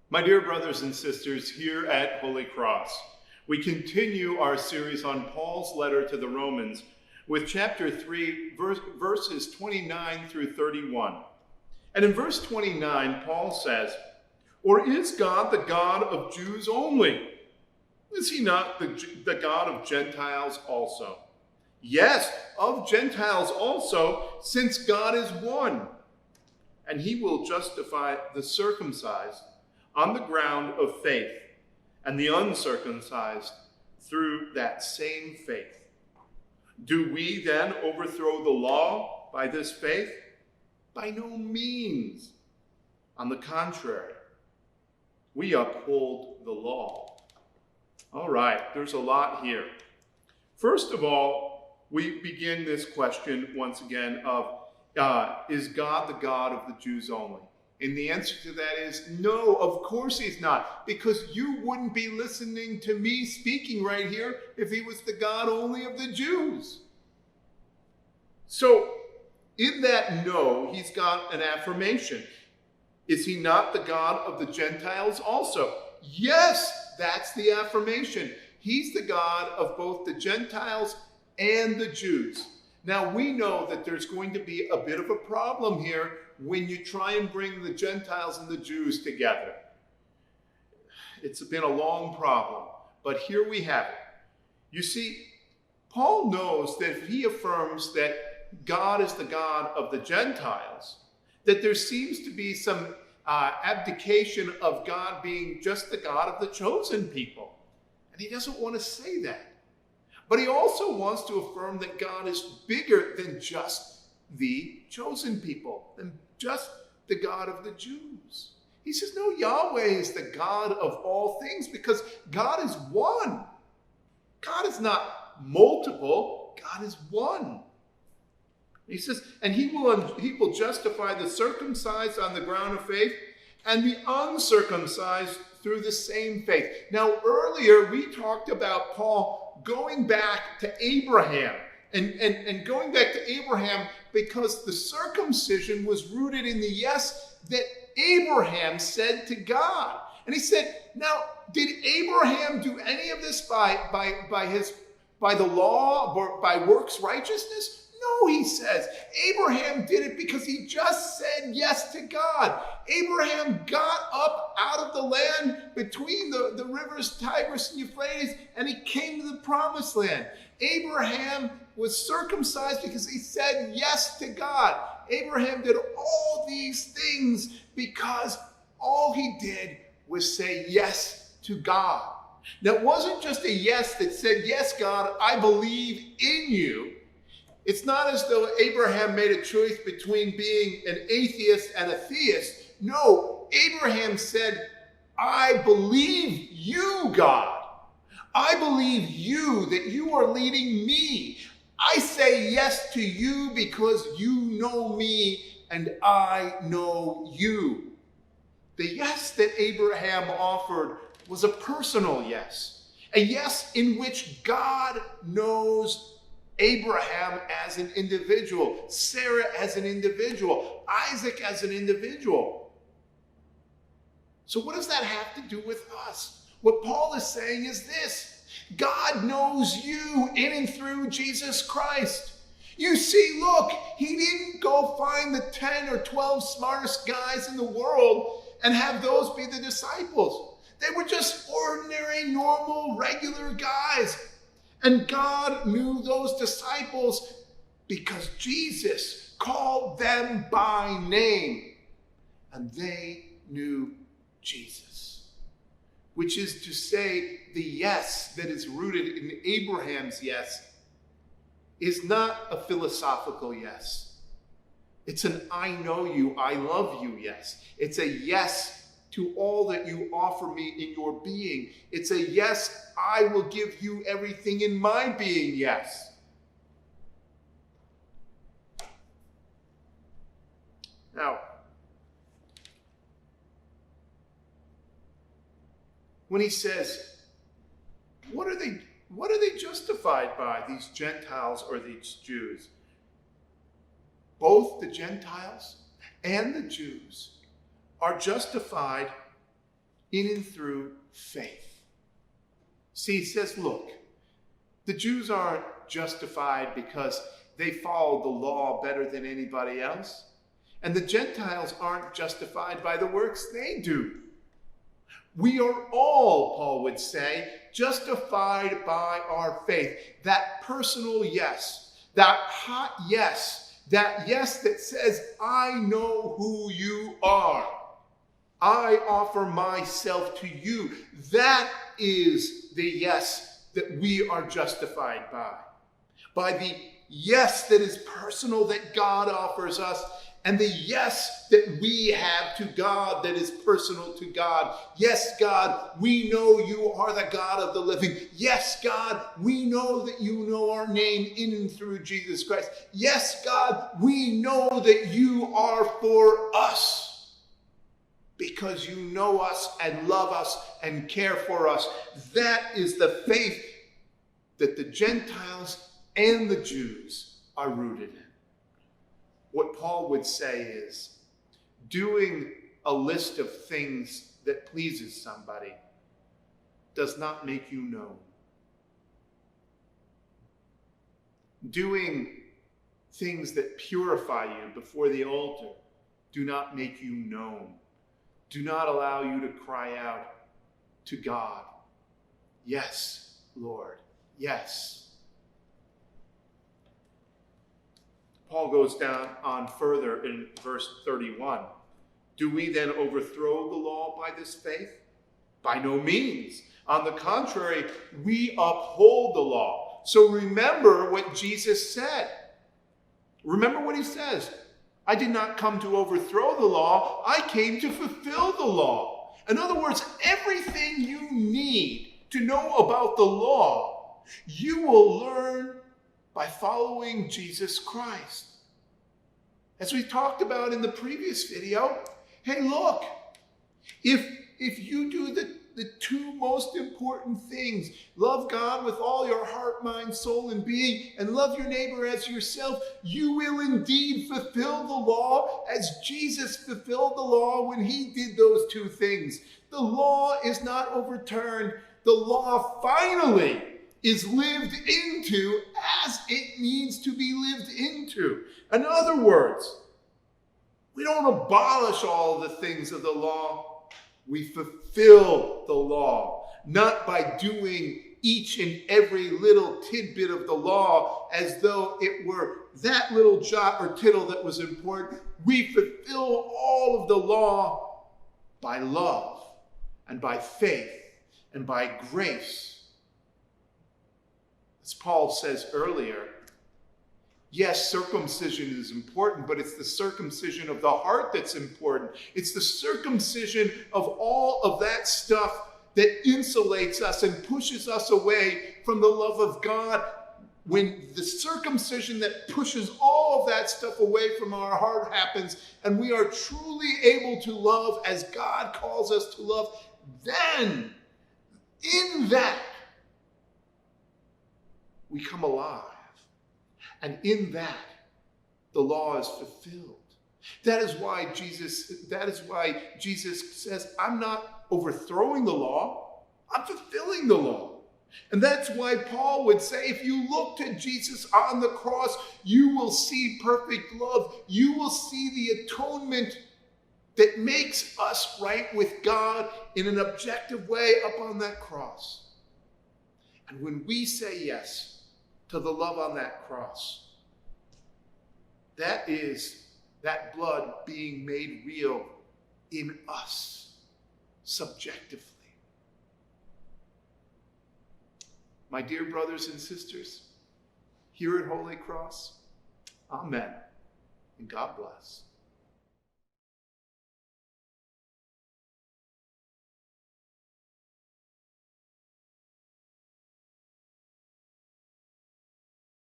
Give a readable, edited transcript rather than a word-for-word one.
My dear brothers and sisters here at Holy Cross, we continue our series on Paul's letter to the Romans with chapter 3, verses 29 through 31. And in verse 29, Paul says, "Or is God the God of Jews only? Is he not the God of Gentiles also? Yes, of Gentiles also, since God is one. And he will justify the circumcised on the ground of faith, and the uncircumcised through that same faith. Do we then overthrow the law by this faith? By no means. On the contrary, we uphold the law." All right, there's a lot here. First of all, we begin this question once again of, is God the God of the Jews only? And the answer to that is no, of course he's not, because you wouldn't be listening to me speaking right here if he was the God only of the Jews. So in that no, he's got an affirmation. Is he not the God of the Gentiles also? Yes, that's the affirmation. He's the God of both the Gentiles and the Jews. Now we know that there's going to be a bit of a problem here when you try and bring the Gentiles and the Jews together. It's been a long problem, but here we have it. You see, Paul knows that if he affirms that God is the God of the Gentiles, that there seems to be some abdication of God being just the God of the chosen people. And he doesn't want to say that. But he also wants to affirm that God is bigger than just the chosen people, than just the God of the Jews. He says, no, Yahweh is the God of all things because God is one. God is not multiple. God is one. He says, and he will justify the circumcised on the ground of faith and the uncircumcised through the same faith. Now, earlier we talked about Paul going back to Abraham and going back to Abraham because the circumcision was rooted in the yes that Abraham said to God. And he said, now, did Abraham do any of this by the law or by works righteousness? No, he says. Abraham did it because he just said yes to God. Abraham got up out of the land between the rivers Tigris and Euphrates, and he came to the promised land. Abraham was circumcised because he said yes to God. Abraham did all these things because all he did was say yes to God. Now, it wasn't just a yes that said, yes, God, I believe in you. It's not as though Abraham made a choice between being an atheist and a theist. No, Abraham said, I believe you, God. I believe you, that you are leading me. I say yes to you because you know me and I know you. The yes that Abraham offered was a personal yes. A yes in which God knows Abraham as an individual, Sarah as an individual, Isaac as an individual. So what does that have to do with us? What Paul is saying is this: God knows you in and through Jesus Christ. You see, look, he didn't go find the 10 or 12 smartest guys in the world and have those be the disciples. They were just ordinary, normal, regular guys. And God knew those disciples because Jesus called them by name. And they knew Jesus. Which is to say, the yes that is rooted in Abraham's yes is not a philosophical yes. It's an I know you, I love you yes. It's a yes to all that you offer me in your being. It's a yes, I will give you everything in my being yes. Now, when he says, what are they justified by, these Gentiles or these Jews? Both the Gentiles and the Jews are justified in and through faith. See, he says, look, the Jews aren't justified because they followed the law better than anybody else. And the Gentiles aren't justified by the works they do. We are all, Paul would say, justified by our faith. That personal yes, that hot yes, that yes that says, I know who you are. I offer myself to you. That is the yes that we are justified by. By the yes that is personal that God offers us, and the yes that we have to God that is personal to God. Yes, God, we know you are the God of the living. Yes, God, we know that you know our name in and through Jesus Christ. Yes, God, we know that you are for us because you know us and love us and care for us. That is the faith that the Gentiles and the Jews are rooted in. What Paul would say is, doing a list of things that pleases somebody does not make you known. Doing things that purify you before the altar do not make you known. Do not allow you to cry out to God, yes, Lord, yes. Paul goes down on further in verse 31. Do we then overthrow the law by this faith? By no means. On the contrary, we uphold the law. So remember what Jesus said. Remember what he says. I did not come to overthrow the law. I came to fulfill the law. In other words, everything you need to know about the law, you will learn by following Jesus Christ. As we talked about in the previous video, hey, look, if you do the two most important things, love God with all your heart, mind, soul, and being, and love your neighbor as yourself, you will indeed fulfill the law as Jesus fulfilled the law when he did those two things. The law is not overturned. The law finally is lived into as it needs to be lived into. In other words, we don't abolish all the things of the law. We fulfill the law, not by doing each and every little tidbit of the law as though it were that little jot or tittle that was important. We fulfill all of the law by love and by faith and by grace. As Paul says earlier, yes, circumcision is important, but it's the circumcision of the heart that's important. It's the circumcision of all of that stuff that insulates us and pushes us away from the love of God. When the circumcision that pushes all of that stuff away from our heart happens, and we are truly able to love as God calls us to love, then in that, we come alive. And in that, the law is fulfilled. That is why Jesus says, I'm not overthrowing the law, I'm fulfilling the law. And that's why Paul would say, if you look to Jesus on the cross, you will see perfect love. You will see the atonement that makes us right with God in an objective way up on that cross. And when we say yes to the love on that cross, that is that blood being made real in us subjectively. My dear brothers and sisters, here at Holy Cross, amen, and God bless.